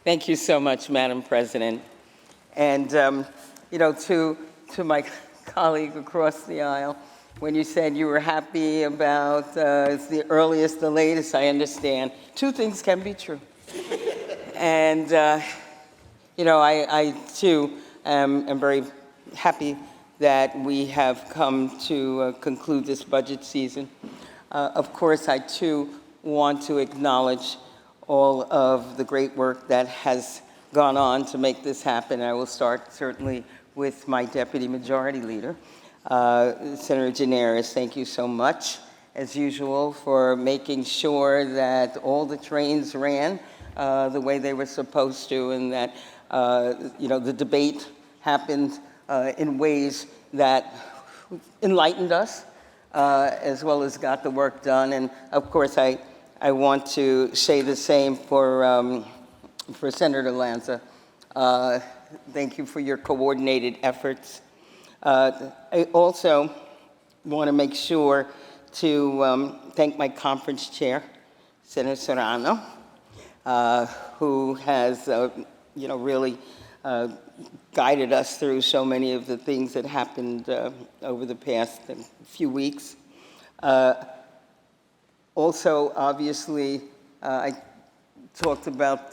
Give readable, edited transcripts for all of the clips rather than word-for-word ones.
Thank you so much, Madam President. And, to my colleague across the aisle, when you said you were happy about it's the earliest, the latest, I understand. Two things can be true. And, I too am very happy that we have come to conclude this budget season. Of course, I too want to acknowledge all of the great work that has gone on to make this happen. I will start certainly with my Deputy Majority Leader, Senator Gineris. Thank you so much, as usual, for making sure that all the trains ran the way they were supposed to, and that the debate happened in ways that enlightened us, as well as got the work done. And of course, I want to say the same for Senator Lanza. Thank you for your coordinated efforts. I also want to make sure to thank my conference chair, Senator Serrano, who has really guided us through so many of the things that happened over the past few weeks. Also, obviously, I talked about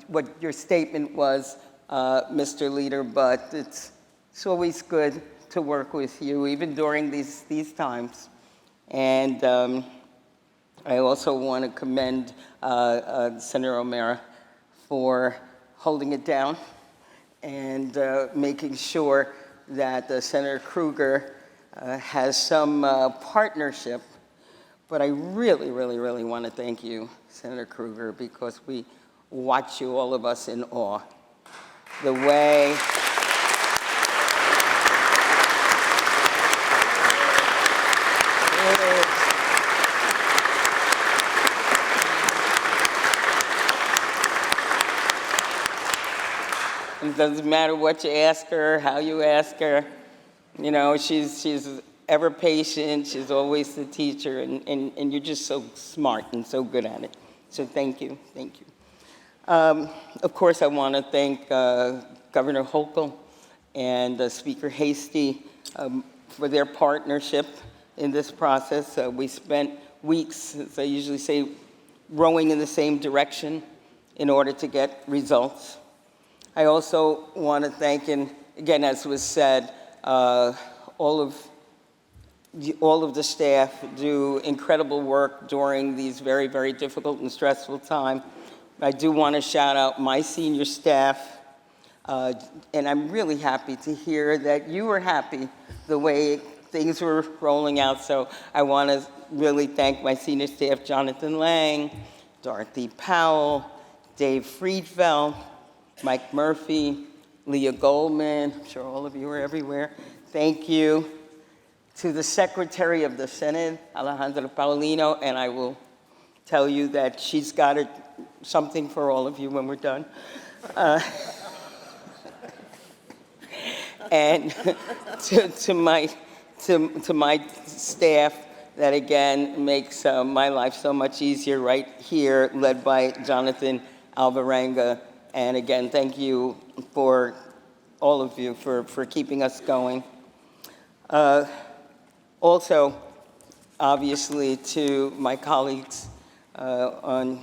what your statement was, Mr. Leader, but it's always good to work with you, even during these times. And I also want to commend Senator O'Mara for holding it down and making sure that Senator Krueger has some partnership. But I really, really, really want to thank you, Senator Krueger, because we watch you, all of us, in awe. The way it doesn't matter what you ask her, how you ask her. She's ever patient. She's always the teacher, and you're just so smart and so good at it. So thank you, thank you. Of course, I want to thank Governor Hochul and Speaker Hasty for their partnership in this process. We spent weeks, as I usually say, rowing in the same direction in order to get results. I also want to thank, and again, as was said, all of the staff do incredible work during these very, very difficult and stressful times. I do want to shout out my senior staff, and I'm really happy to hear that you were happy the way things were rolling out. So I want to really thank my senior staff, Jonathan Lang, Dorothy Powell, Dave Friedfeld, Mike Murphy, Leah Goldman. I'm sure all of you are everywhere. Thank you. To the Secretary of the Senate, Alejandra Paulino, and I will tell you that she's got something for all of you when we're done. And to my staff that, again, makes my life so much easier right here, led by Jonathan Alvarenga. And again, thank you for all of you for keeping us going. Also, obviously, to my colleagues on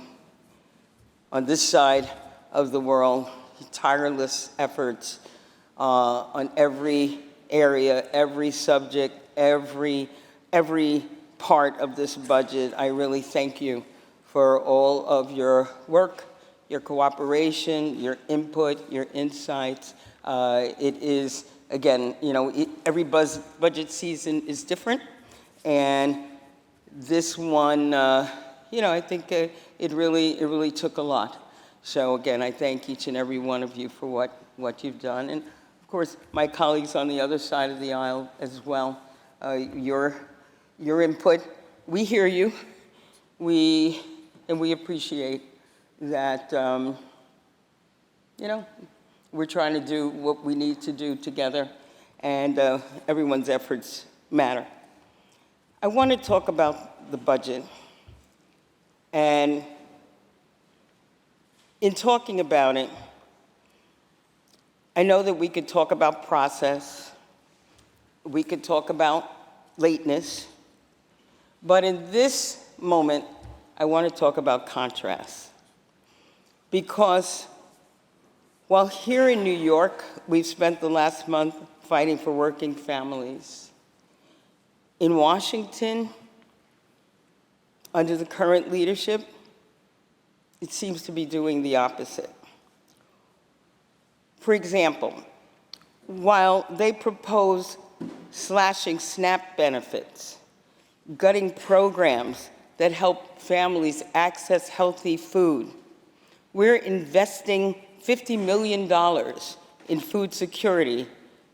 this side of the world, tireless efforts on every area, every subject, every part of this budget. I really thank you for all of your work, your cooperation, your input, your insights. It is, again, every budget season is different, and this one, I think it really took a lot. So again, I thank each and every one of you for what you've done, and of course, my colleagues on the other side of the aisle as well. Your input, we hear you, and we appreciate that. We're trying to do what we need to do together, and everyone's efforts matter. I want to talk about the budget, and In talking about it, I know that we could talk about process, we could talk about lateness, but in this moment, I want to talk about contrast. Because while here in New York, we've spent the last month fighting for working families, in Washington, under the current leadership, it seems to be doing the opposite. For example, while they propose slashing SNAP benefits, gutting programs that help families access healthy food, we're investing $50 million in food security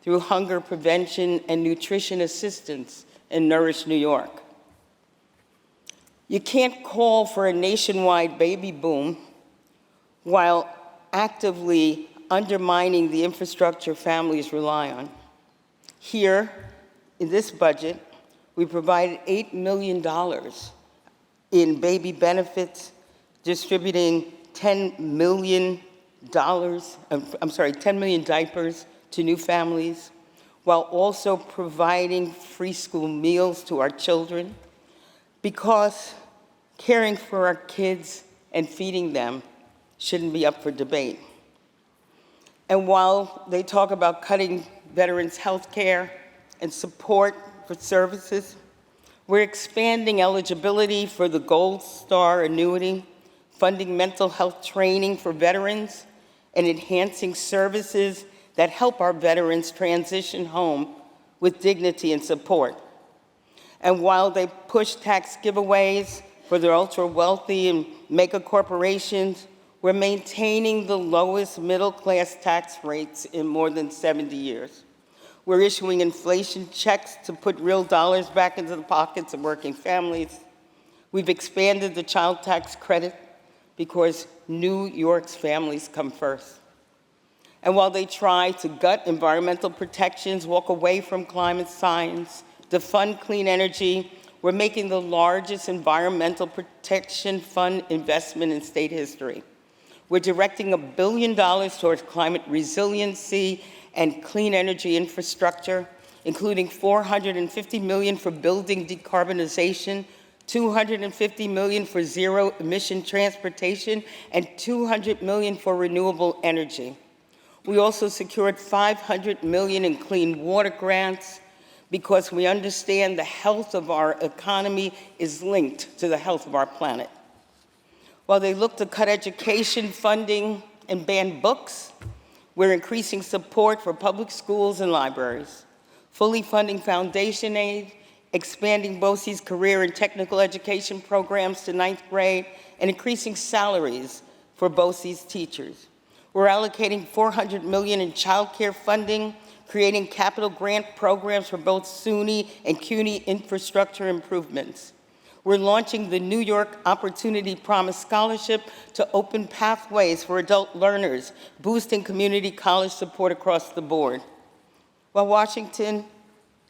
through hunger prevention and nutrition assistance in Nourish New York. You can't call for a nationwide baby boom while actively undermining the infrastructure families rely on. Here, in this budget, we provided $8 million in baby benefits, distributing 10 million diapers to new families, while also providing free school meals to our children, because caring for our kids and feeding them shouldn't be up for debate. And while they talk about cutting veterans' health care and support for services, we're expanding eligibility for the Gold Star annuity, funding mental health training for veterans, and enhancing services that help our veterans transition home with dignity and support. And while they push tax giveaways for the ultra-wealthy and mega corporations, we're maintaining the lowest middle-class tax rates in more than 70 years. We're issuing inflation checks to put real dollars back into the pockets of working families. We've expanded the child tax credit because New York's families come first. And while they try to gut environmental protections, walk away from climate science, defund clean energy, we're making the largest environmental protection fund investment in state history. We're directing $1 billion towards climate resiliency and clean energy infrastructure, including $450 million for building decarbonization, $250 million for zero-emission transportation, and $200 million for renewable energy. We also secured $500 million in clean water grants, because we understand the health of our economy is linked to the health of our planet. While they look to cut education funding and ban books, we're increasing support for public schools and libraries, fully funding foundation aid, expanding BOCES career and technical education programs to 9th grade, and increasing salaries for BOCES teachers. We're allocating $400 million in childcare funding, creating capital grant programs for both SUNY and CUNY infrastructure improvements. We're launching the New York Opportunity Promise Scholarship to open pathways for adult learners, boosting community college support across the board. While Washington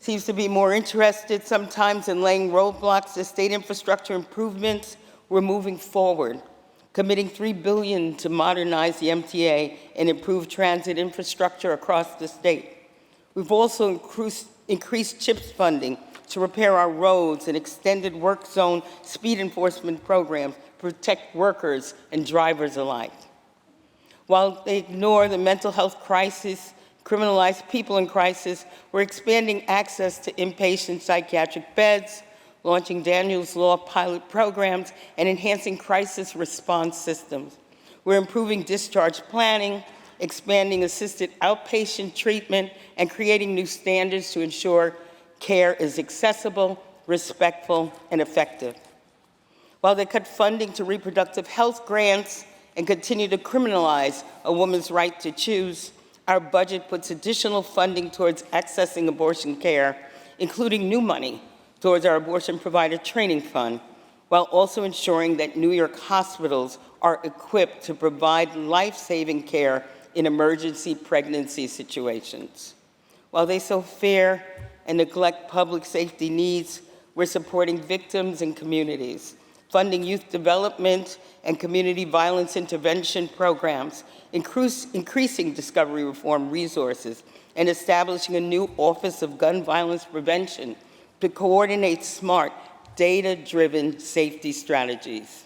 seems to be more interested sometimes in laying roadblocks to state infrastructure improvements, we're moving forward, committing $3 billion to modernize the MTA and improve transit infrastructure across the state. We've also increased CHIPS funding to repair our roads and extended work zone speed enforcement programs to protect workers and drivers alike. While they ignore the mental health crisis, criminalize people in crisis, we're expanding access to inpatient psychiatric beds, launching Daniel's Law pilot programs, and enhancing crisis response systems. We're improving discharge planning, expanding assisted outpatient treatment, and creating new standards to ensure care is accessible, respectful, and effective. While they cut funding to reproductive health grants and continue to criminalize a woman's right to choose, our budget puts additional funding towards accessing abortion care, including new money towards our abortion provider training fund, while also ensuring that New York hospitals are equipped to provide life-saving care in emergency pregnancy situations. While they so fear and neglect public safety needs, we're supporting victims and communities, funding youth development and community violence intervention programs, increasing discovery reform resources, and establishing a new Office of Gun Violence Prevention to coordinate smart, data-driven safety strategies.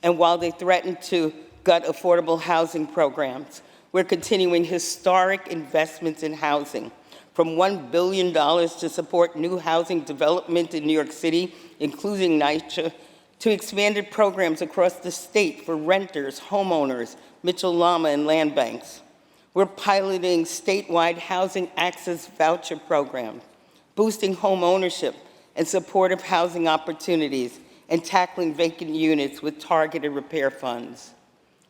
And while they threaten to gut affordable housing programs, we're continuing historic investments in housing, from $1 billion to support new housing development in New York City, including NYCHA, to expanded programs across the state for renters, homeowners, Mitchell-Lama, and land banks. We're piloting statewide housing access voucher programs, boosting home ownership and supportive housing opportunities, and tackling vacant units with targeted repair funds.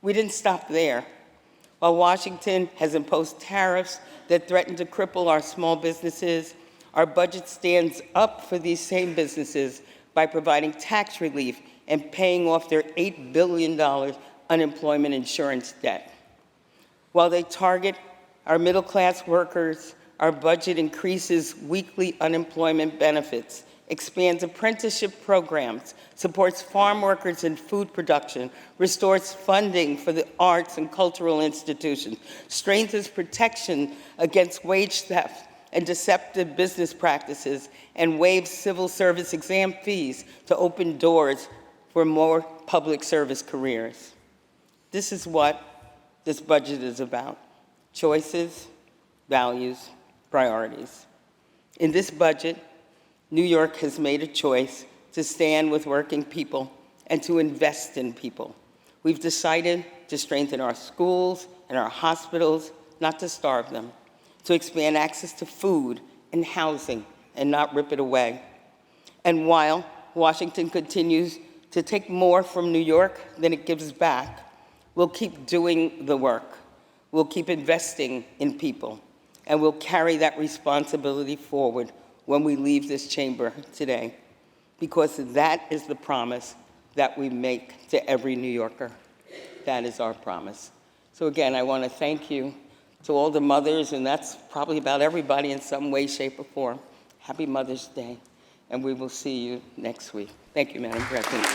We didn't stop there. While Washington has imposed tariffs that threaten to cripple our small businesses, our budget stands up for these same businesses by providing tax relief and paying off their $8 billion unemployment insurance debt. While they target our middle-class workers, our budget increases weekly unemployment benefits, expands apprenticeship programs, supports farm workers in food production, restores funding for the arts and cultural institutions, strengthens protection against wage theft and deceptive business practices, and waives civil service exam fees to open doors for more public service careers. This is what this budget is about: choices, values, priorities. In this budget, New York has made a choice to stand with working people and to invest in people. We've decided to strengthen our schools and our hospitals, not to starve them, to expand access to food and housing and not rip it away. And while Washington continues to take more from New York than it gives back, we'll keep doing the work. We'll keep investing in people, and we'll carry that responsibility forward when we leave this chamber today, because that is the promise that we make to every New Yorker. That is our promise. So again, I want to thank you to all the mothers, and that's probably about everybody in some way, shape, or form. Happy Mother's Day, and we will see you next week. Thank you, Madam President.